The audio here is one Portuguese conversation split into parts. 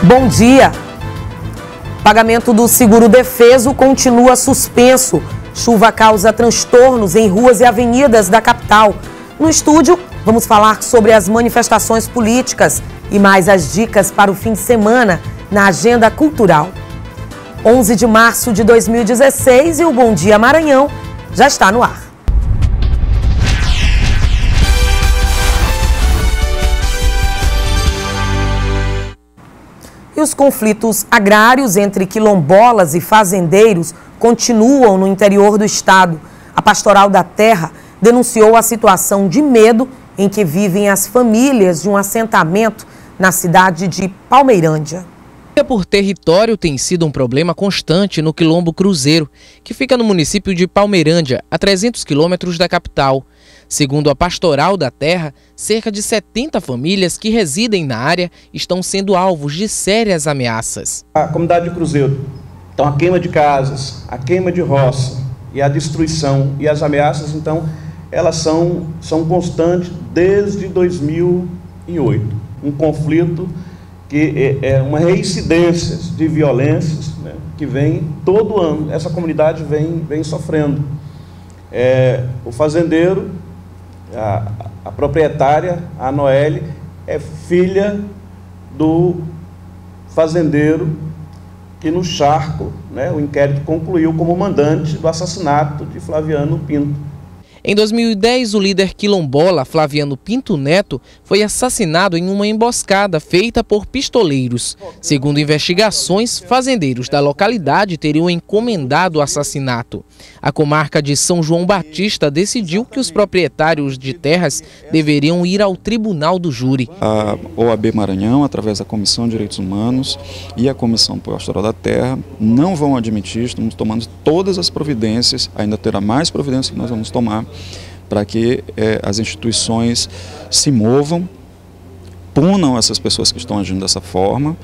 Bom dia. Pagamento do seguro-defeso continua suspenso. Chuva causa transtornos em ruas e avenidas da capital. No estúdio, vamos falar sobre as manifestações políticas e mais as dicas para o fim de semana na agenda cultural. 11 de março de 2016 e o Bom Dia Maranhão já está no ar. E os conflitos agrários entre quilombolas e fazendeiros continuam no interior do estado. A Pastoral da Terra denunciou a situação de medo em que vivem as famílias de um assentamento na cidade de Palmeirândia. Por território tem sido um problema constante no Quilombo Cruzeiro, que fica no município de Palmeirândia, a 300 quilômetros da capital. Segundo a Pastoral da Terra, cerca de 70 famílias que residem na área estão sendo alvos de sérias ameaças. A comunidade de Cruzeiro, então a queima de casas, a queima de roça e a destruição e as ameaças, então, elas são constantes desde 2008. Um conflito que é uma reincidência de violências, né, que vem todo ano, essa comunidade vem sofrendo. O fazendeiro, a proprietária, a Noelle, é filha do fazendeiro que no Charco, né, o inquérito concluiu como mandante do assassinato de Flaviano Pinto. Em 2010, o líder quilombola Flaviano Pinto Neto foi assassinado em uma emboscada feita por pistoleiros. Segundo investigações, fazendeiros da localidade teriam encomendado o assassinato. A comarca de São João Batista decidiu que os proprietários de terras deveriam ir ao Tribunal do Júri. A OAB Maranhão, através da Comissão de Direitos Humanos e a Comissão Pastoral da Terra, não vão admitir, estamos tomando todas as providências, ainda terá mais providências que nós vamos tomar, para que as instituições se movam, punam essas pessoas que estão agindo dessa forma,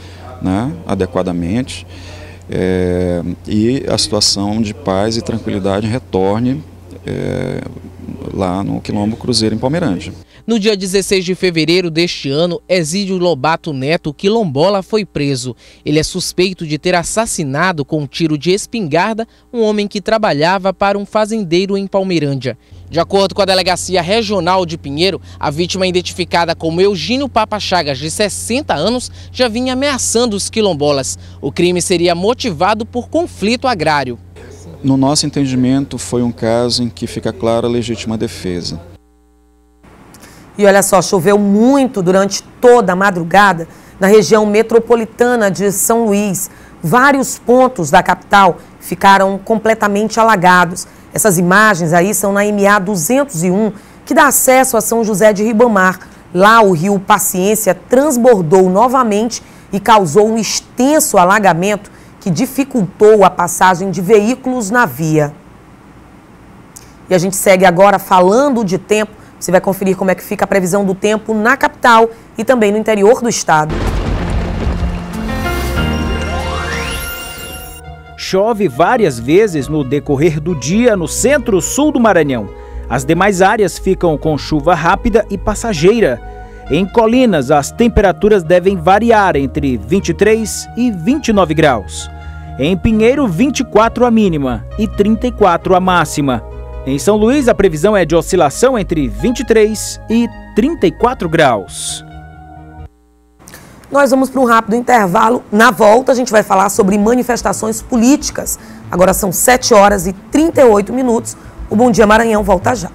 né, adequadamente, e a situação de paz e tranquilidade retorne lá no Quilombo Cruzeiro, em Palmeirândia. No dia 16 de fevereiro deste ano, Exídio Lobato Neto, quilombola, foi preso. Ele é suspeito de ter assassinado com um tiro de espingarda um homem que trabalhava para um fazendeiro em Palmeirândia. De acordo com a Delegacia Regional de Pinheiro, a vítima, identificada como Eugênio Papa Chagas, de 60 anos, já vinha ameaçando os quilombolas. O crime seria motivado por conflito agrário. No nosso entendimento, foi um caso em que fica clara a legítima defesa. E olha só, choveu muito durante toda a madrugada na região metropolitana de São Luís. Vários pontos da capital ficaram completamente alagados. Essas imagens aí são na MA 201, que dá acesso a São José de Ribamar. Lá o rio Paciência transbordou novamente e causou um extenso alagamento que dificultou a passagem de veículos na via. E a gente segue agora falando de tempo. Você vai conferir como é que fica a previsão do tempo na capital e também no interior do estado. Chove várias vezes no decorrer do dia no centro-sul do Maranhão. As demais áreas ficam com chuva rápida e passageira. Em Colinas, as temperaturas devem variar entre 23 e 29 graus. Em Pinheiro, 24 a mínima e 34 a máxima. Em São Luís, a previsão é de oscilação entre 23 e 34 graus. Nós vamos para um rápido intervalo. Na volta, a gente vai falar sobre manifestações políticas. Agora são 7 horas e 38 minutos. O Bom Dia Maranhão volta já.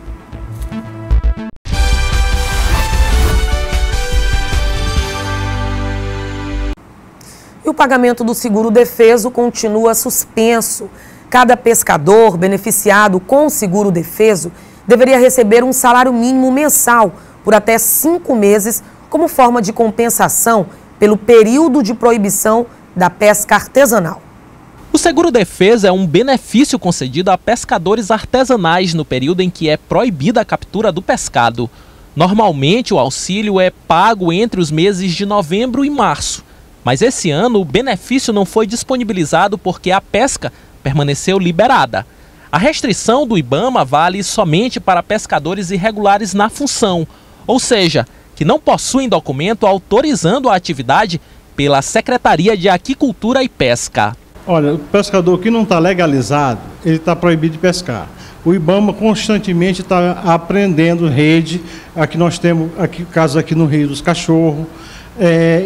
E o pagamento do seguro-defeso continua suspenso. Cada pescador beneficiado com o seguro-defeso deveria receber um salário mínimo mensal por até 5 meses como forma de compensação pelo período de proibição da pesca artesanal. O seguro-defesa é um benefício concedido a pescadores artesanais no período em que é proibida a captura do pescado. Normalmente, o auxílio é pago entre os meses de novembro e março. Mas esse ano, o benefício não foi disponibilizado porque a pesca permaneceu liberada. A restrição do IBAMA vale somente para pescadores irregulares na função, ou seja, que não possuem documento autorizando a atividade pela Secretaria de Aquicultura e Pesca. Olha, o pescador que não está legalizado, ele está proibido de pescar. O IBAMA constantemente está apreendendo rede. Aqui nós temos casos aqui no Rio dos Cachorros.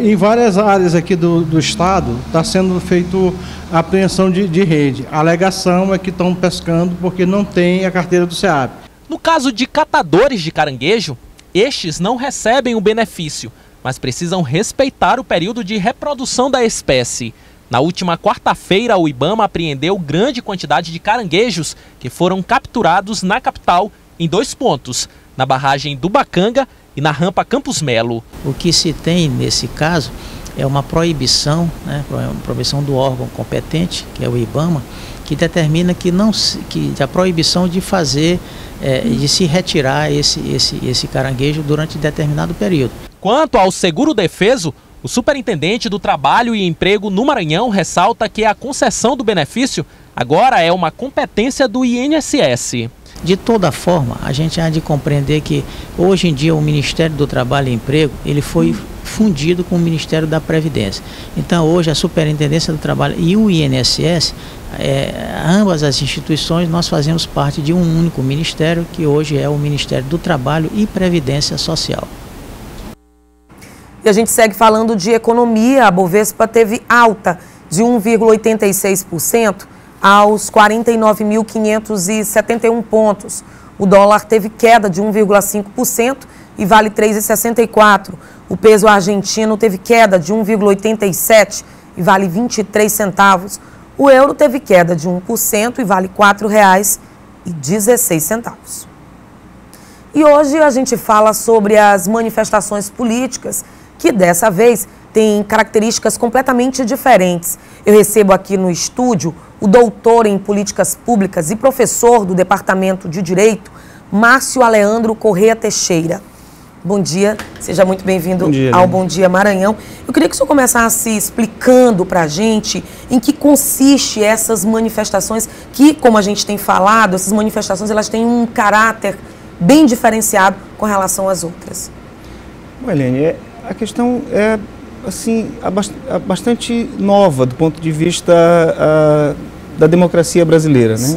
Em várias áreas aqui do estado está sendo feito a apreensão de rede. A alegação é que estão pescando porque não tem a carteira do SEAP. No caso de catadores de caranguejo, estes não recebem o benefício, mas precisam respeitar o período de reprodução da espécie. Na última quarta-feira, o IBAMA apreendeu grande quantidade de caranguejos que foram capturados na capital em 2 pontos, na barragem do Bacanga e na rampa Campos Melo. O que se tem nesse caso é uma proibição, uma proibição do órgão competente, que é o IBAMA, que determina que a proibição de fazer, de se retirar esse caranguejo durante determinado período. Quanto ao seguro defeso, o superintendente do Trabalho e Emprego no Maranhão ressalta que a concessão do benefício agora é uma competência do INSS. De toda forma, a gente há de compreender que hoje em dia o Ministério do Trabalho e Emprego ele foi fundido com o Ministério da Previdência. Então hoje a Superintendência do Trabalho e o INSS, ambas as instituições, nós fazemos parte de um único ministério, que hoje é o Ministério do Trabalho e Previdência Social. E a gente segue falando de economia. A Bovespa teve alta de 1,86% aos 49.571 pontos. O dólar teve queda de 1,5% e vale 3,64. O peso argentino teve queda de 1,87 e vale 23 centavos. O euro teve queda de 1% e vale R$ 4,16. E hoje a gente fala sobre as manifestações políticas, que dessa vez têm características completamente diferentes. Eu recebo aqui no estúdio o doutor em políticas públicas e professor do Departamento de Direito, Márcio Aleandro Corrêa Teixeira. Bom dia, seja muito bem-vindo ao Bom Dia Maranhão. Eu queria que o senhor começasse explicando para a gente em que consiste essas manifestações, que, como a gente tem falado, essas manifestações elas têm um caráter bem diferenciado com relação às outras. Bom, Helene, a questão é assim, bastante nova do ponto de vista da democracia brasileira, né?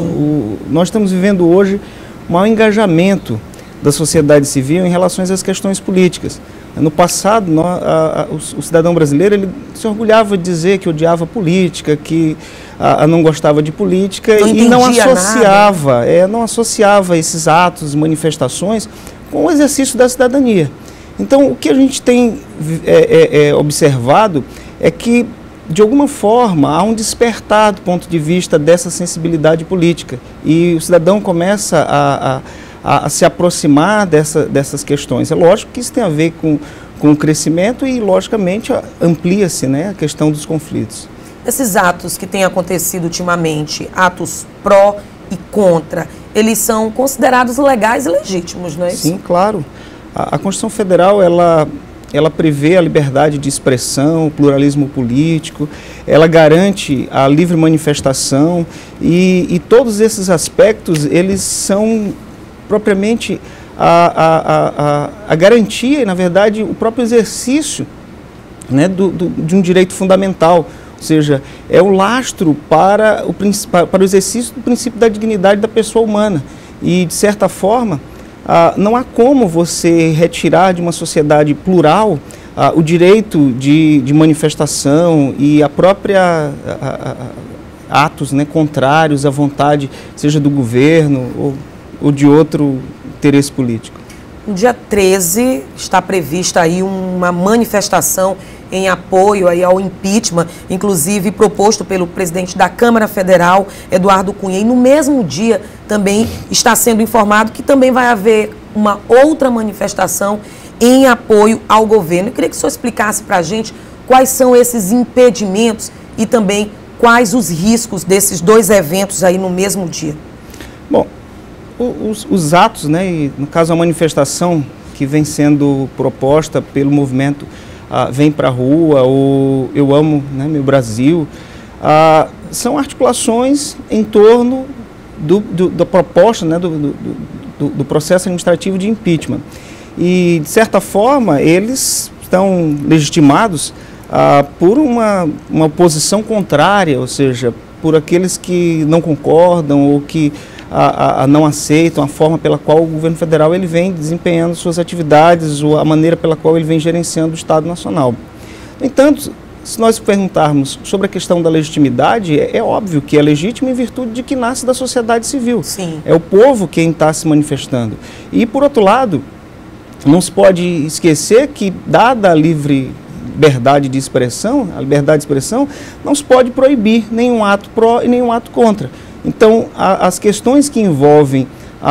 Nós estamos vivendo hoje um maior engajamento da sociedade civil em relação às questões políticas. No passado, o cidadão brasileiro ele se orgulhava de dizer que odiava política, que não gostava de política e não associava esses atos, manifestações com o exercício da cidadania. Então, o que a gente tem observado é que, de alguma forma, há um despertar do ponto de vista dessa sensibilidade política e o cidadão começa a se aproximar dessas questões. É lógico que isso tem a ver com o crescimento e, logicamente, amplia-se, né, a questão dos conflitos. Esses atos que têm acontecido ultimamente, atos pró e contra, eles são considerados legais e legítimos, não é isso? Sim, claro. A Constituição Federal, ela prevê a liberdade de expressão, o pluralismo político, ela garante a livre manifestação e todos esses aspectos, eles são propriamente a garantia e, na verdade, o próprio exercício, né, de um direito fundamental. Ou seja, é o lastro para o exercício do princípio da dignidade da pessoa humana. E, de certa forma, não há como você retirar de uma sociedade plural o direito de manifestação e a própria atos, né, contrários à vontade, seja do governo ou de outro interesse político. No dia 13 está prevista aí uma manifestação em apoio aí ao impeachment, inclusive proposto pelo presidente da Câmara Federal, Eduardo Cunha. E no mesmo dia também está sendo informado que também vai haver uma outra manifestação em apoio ao governo. Eu queria que o senhor explicasse para a gente quais são esses impedimentos e também quais os riscos desses dois eventos aí no mesmo dia. Bom, os atos, né, e no caso a manifestação que vem sendo proposta pelo movimento Vem para a Rua, ou Eu Amo, né, Meu Brasil, são articulações em torno da proposta, né, do processo administrativo de impeachment. E, de certa forma, eles estão legitimados por uma posição contrária, ou seja, por aqueles que não concordam ou que não aceitam a forma pela qual o governo federal ele vem desempenhando suas atividades ou a maneira pela qual ele vem gerenciando o Estado Nacional. No entanto, se nós perguntarmos sobre a questão da legitimidade, é óbvio que é legítimo em virtude de que nasce da sociedade civil. Sim. É o povo quem está se manifestando. E, por outro lado, não se pode esquecer que, dada a liberdade de expressão, a liberdade de expressão, não se pode proibir nenhum ato pró e nenhum ato contra. Então, as questões que envolvem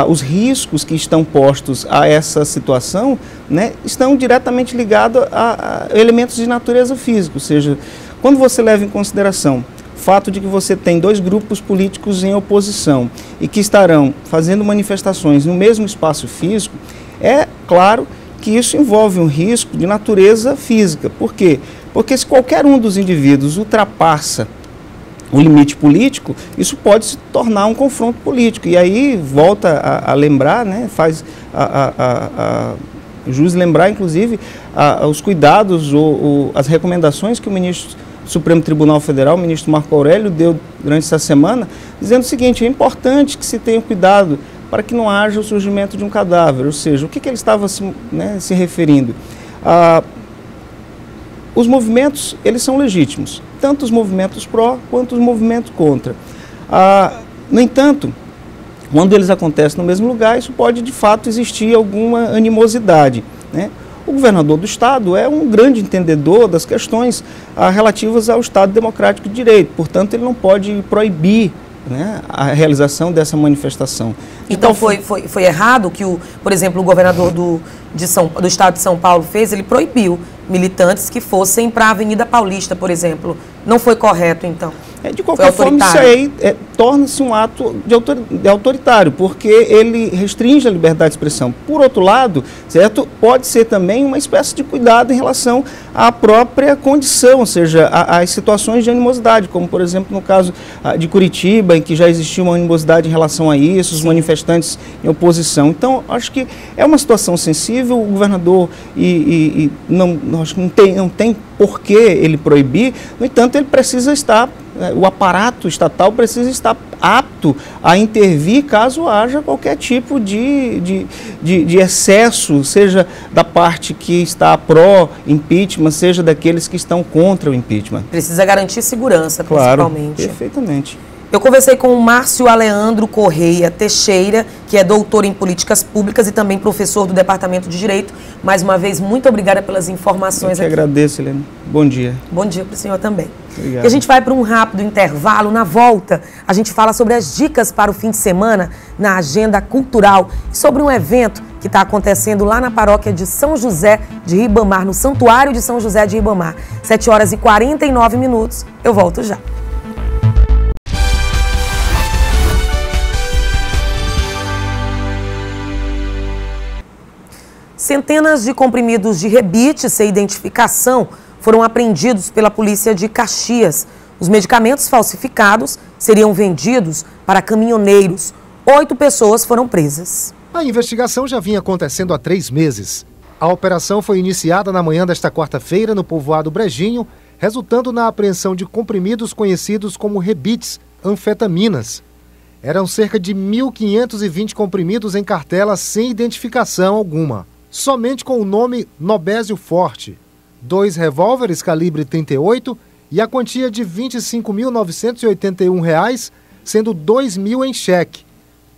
os riscos que estão postos a essa situação, né, estão diretamente ligados a elementos de natureza física, ou seja, quando você leva em consideração o fato de que você tem dois grupos políticos em oposição e que estarão fazendo manifestações no mesmo espaço físico, é claro que isso envolve um risco de natureza física. Por quê? Porque se qualquer um dos indivíduos ultrapassa o limite político, isso pode se tornar um confronto político. E aí volta a lembrar, né, faz o juiz lembrar, inclusive, os cuidados ou as recomendações que o ministro do Supremo Tribunal Federal, o ministro Marco Aurélio, deu durante essa semana, dizendo o seguinte: é importante que se tenha cuidado para que não haja o surgimento de um cadáver. Ou seja, o que ele estava se referindo? Os movimentos, eles são legítimos, tanto os movimentos pró quanto os movimentos contra. No entanto, quando eles acontecem no mesmo lugar, isso pode de fato existir alguma animosidade, né? O governador do Estado é um grande entendedor das questões relativas ao Estado Democrático de Direito, portanto ele não pode proibir, né, a realização dessa manifestação. Então foi errado que, por exemplo, o governador do Estado de São Paulo fez? Ele proibiu militantes que fossem para a Avenida Paulista, por exemplo. Não foi correto, então? De qualquer forma, isso aí torna-se um ato de autoritário, porque ele restringe a liberdade de expressão. Por outro lado, certo, pode ser também uma espécie de cuidado em relação à própria condição, ou seja, às situações de animosidade, como, por exemplo, no caso de Curitiba, em que já existia uma animosidade em relação a isso, os manifestantes em oposição. Então, acho que é uma situação sensível, o governador acho que não tem por que ele proibir, no entanto, ele precisa estar, o aparato estatal precisa estar apto a intervir caso haja qualquer tipo de excesso, seja da parte que está pró-impeachment, seja daqueles que estão contra o impeachment. Precisa garantir segurança, claro, principalmente. Perfeitamente. Eu conversei com o Márcio Aleandro Correia Teixeira, que é doutor em políticas públicas e também professor do Departamento de Direito. Mais uma vez, muito obrigada pelas informações aqui. Eu que agradeço, Helena. Bom dia. Bom dia para o senhor também. Obrigado. E a gente vai para um rápido intervalo. Na volta, a gente fala sobre as dicas para o fim de semana na agenda cultural e sobre um evento que está acontecendo lá na paróquia de São José de Ribamar, no Santuário de São José de Ribamar. 7h49. Eu volto já. Centenas de comprimidos de rebite sem identificação foram apreendidos pela polícia de Caxias. Os medicamentos falsificados seriam vendidos para caminhoneiros. 8 pessoas foram presas. A investigação já vinha acontecendo há 3 meses. A operação foi iniciada na manhã desta quarta-feira no povoado Brejinho, resultando na apreensão de comprimidos conhecidos como rebites, anfetaminas. Eram cerca de 1.520 comprimidos em cartelas sem identificação alguma. Somente com o nome Nobésio Forte, 2 revólveres calibre 38 e a quantia de R$ 25.981, sendo 2.000 em cheque.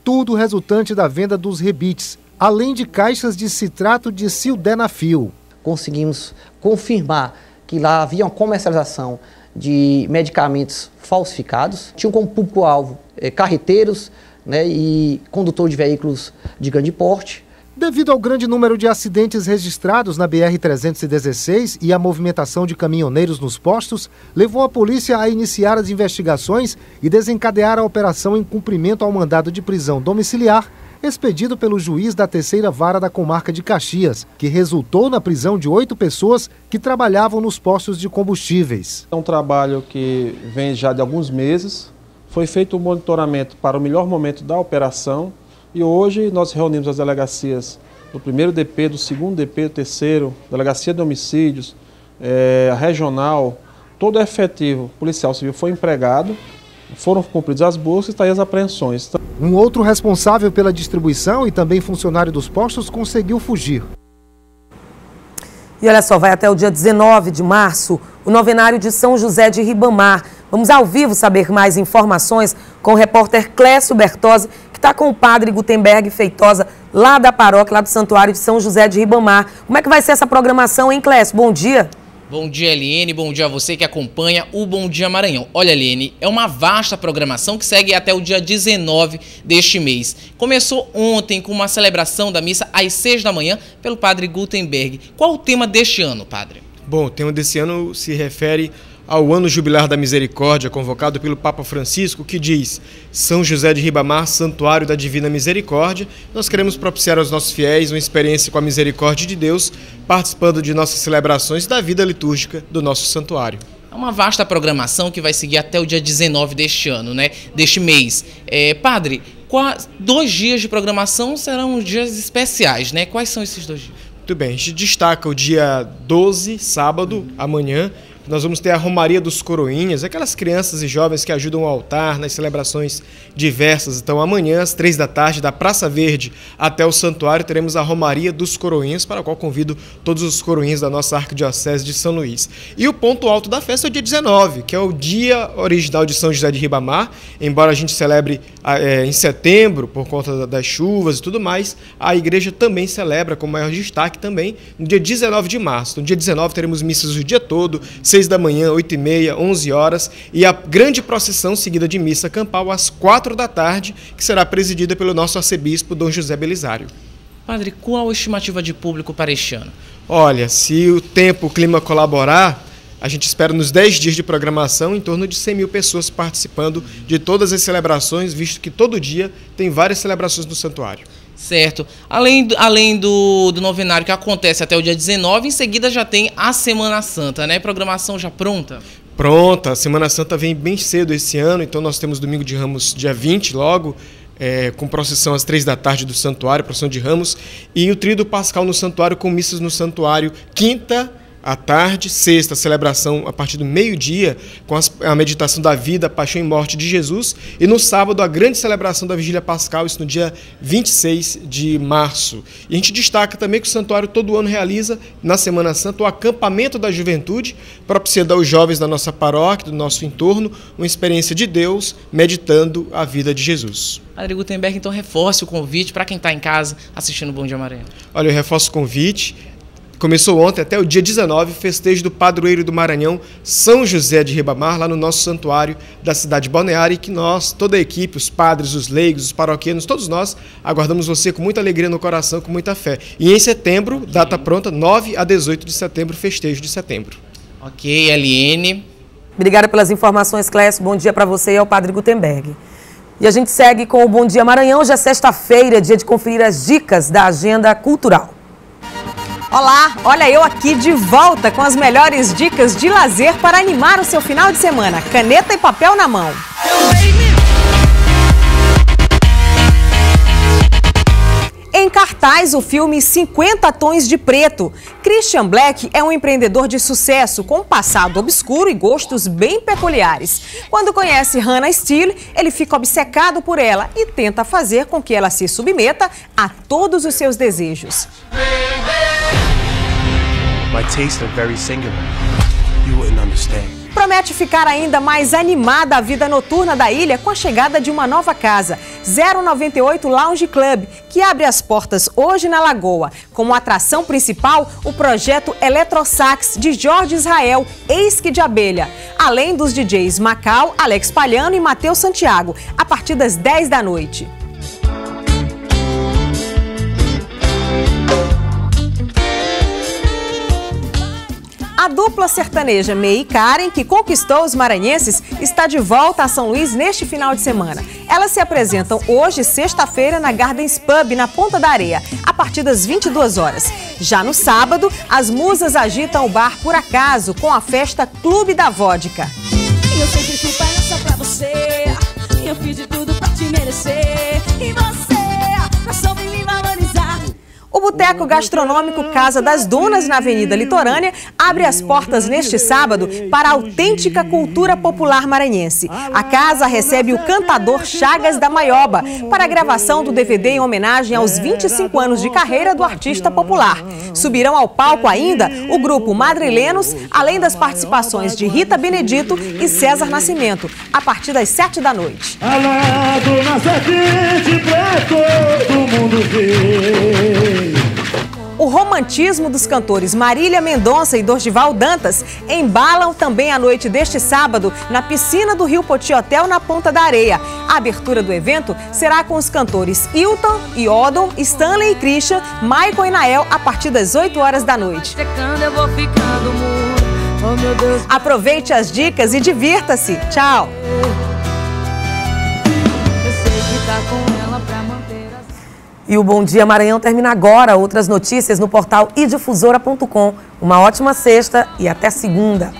Tudo resultante da venda dos rebites, além de caixas de citrato de sildenafil. Conseguimos confirmar que lá havia uma comercialização de medicamentos falsificados. Tinham como público-alvo carreteiros, né, e condutor de veículos de grande porte. Devido ao grande número de acidentes registrados na BR-316 e a movimentação de caminhoneiros nos postos, levou a polícia a iniciar as investigações e desencadear a operação em cumprimento ao mandado de prisão domiciliar expedido pelo juiz da 3ª Vara da Comarca de Caxias, que resultou na prisão de 8 pessoas que trabalhavam nos postos de combustíveis. É um trabalho que vem já de alguns meses, foi feito um monitoramento para o melhor momento da operação. E hoje nós reunimos as delegacias do 1º DP, do 2º DP, do 3º, Delegacia de Homicídios, regional, todo efetivo policial civil foi empregado, foram cumpridas as buscas e está aí as apreensões. Um outro responsável pela distribuição e também funcionário dos postos conseguiu fugir. E olha só, vai até o dia 19 de março o novenário de São José de Ribamar. Vamos ao vivo saber mais informações com o repórter Clécio Bertozzi, que está com o padre Gutenberg Feitosa, lá da paróquia, lá do Santuário de São José de Ribamar. Como é que vai ser essa programação, hein, Clécio? Bom dia. Bom dia, Eliene. Bom dia a você que acompanha o Bom Dia Maranhão. Olha, Eliene, é uma vasta programação que segue até o dia 19 deste mês. Começou ontem com uma celebração da missa às 6 da manhã pelo padre Gutenberg. Qual o tema deste ano, padre? Bom, o tema desse ano se refere ao ano jubilar da misericórdia, convocado pelo Papa Francisco, que diz: São José de Ribamar, Santuário da Divina Misericórdia. Nós queremos propiciar aos nossos fiéis uma experiência com a misericórdia de Deus, participando de nossas celebrações da vida litúrgica do nosso santuário. É uma vasta programação que vai seguir até o dia 19 deste ano, né? Deste mês. Padre, 2 dias de programação serão dias especiais, né? Quais são esses 2 dias? Muito bem, a gente destaca o dia 12, sábado, amanhã. Nós vamos ter a Romaria dos Coroinhas, aquelas crianças e jovens que ajudam o altar nas celebrações diversas. Então, amanhã, às 3 da tarde, da Praça Verde até o Santuário, teremos a Romaria dos Coroinhas, para a qual convido todos os coroinhas da nossa Arquidiocese de São Luís. E o ponto alto da festa é o dia 19, que é o dia original de São José de Ribamar. Embora a gente celebre em setembro, por conta das chuvas e tudo mais, a igreja também celebra, com maior destaque também, no dia 19 de março. No dia 19 teremos missas o dia todo, 6 da manhã, 8h30, 11 horas, e a grande procissão seguida de missa campal às 4 da tarde, que será presidida pelo nosso arcebispo Dom José Belisário. Padre, qual a estimativa de público para este ano? Olha, se o tempo, o clima colaborar, a gente espera nos 10 dias de programação em torno de 100 mil pessoas participando de todas as celebrações, visto que todo dia tem várias celebrações no santuário. Certo. Além do novenário que acontece até o dia 19, em seguida já tem a Semana Santa, né? Programação já pronta? Pronta. A Semana Santa vem bem cedo esse ano, então nós temos Domingo de Ramos dia 20 logo, com procissão às 3 da tarde do santuário, procissão de Ramos, e o Tríduo Pascal no santuário, com missas no santuário, quinta à tarde, sexta, celebração a partir do meio-dia, com a meditação da vida, paixão e morte de Jesus, e no sábado a grande celebração da Vigília Pascal, isso no dia 26 de março. E a gente destaca também que o santuário todo ano realiza, na Semana Santa, o acampamento da juventude, propiciando aos jovens da nossa paróquia, do nosso entorno, uma experiência de Deus, meditando a vida de Jesus. Padre Gutenberg, então reforce o convite para quem está em casa assistindo o Bom Dia Maranhão. Olha, eu reforço o convite. Começou ontem até o dia 19, festejo do padroeiro do Maranhão, São José de Ribamar, lá no nosso santuário da cidade de Balneário, e que nós, toda a equipe, os padres, os leigos, os paroquianos, todos nós, aguardamos você com muita alegria no coração, com muita fé. E em setembro, data pronta, 9 a 18 de setembro, festejo de setembro. Ok, Eliene. Obrigada pelas informações, Clécio. Bom dia para você e ao padre Gutenberg. E a gente segue com o Bom Dia Maranhão. Hoje é sexta-feira, dia de conferir as dicas da agenda cultural. Olá, olha eu aqui de volta com as melhores dicas de lazer para animar o seu final de semana. Caneta e papel na mão. Em cartaz, o filme 50 Tons de Preto. Christian Black é um empreendedor de sucesso com um passado obscuro e gostos bem peculiares. Quando conhece Hannah Steele, ele fica obcecado por ela e tenta fazer com que ela se submeta a todos os seus desejos. My tastes are very singular. You wouldn't understand. Promete ficar ainda mais animada a vida noturna da ilha com a chegada de uma nova casa, 098 Lounge Club, que abre as portas hoje na Lagoa. Como atração principal, o projeto Eletrosax, de Jorge Israel, ex-que de abelha. Além dos DJs Macau, Alex Palhano e Matheus Santiago, a partir das 10 da noite. A dupla sertaneja May e Karen, que conquistou os maranhenses, está de volta a São Luís neste final de semana. Elas se apresentam hoje, sexta-feira, na Gardens Pub, na Ponta da Areia, a partir das 22 horas. Já no sábado, as musas agitam o bar Por Acaso, com a festa Clube da Vodka. Eu sei que culpa é só pra você, eu fiz de tudo pra te merecer, e você soube me valorizar. O Boteco Gastronômico Casa das Dunas, na Avenida Litorânea, abre as portas neste sábado para a autêntica cultura popular maranhense. A casa recebe o cantador Chagas da Maioba para a gravação do DVD em homenagem aos 25 anos de carreira do artista popular. Subirão ao palco ainda o grupo Madrilenos, além das participações de Rita Benedito e César Nascimento, a partir das 7 da noite. Alado na serpente pra todo mundo ver. O romantismo dos cantores Marília Mendonça e Dorival Dantas embalam também a noite deste sábado na piscina do Rio Poti Hotel, na Ponta da Areia. A abertura do evento será com os cantores Hilton, Iodon, Stanley e Christian, Michael e Nael, a partir das 8 horas da noite. Aproveite as dicas e divirta-se. Tchau! E o Bom Dia Maranhão termina agora. Outras notícias no portal idifusora.com. Uma ótima sexta e até segunda.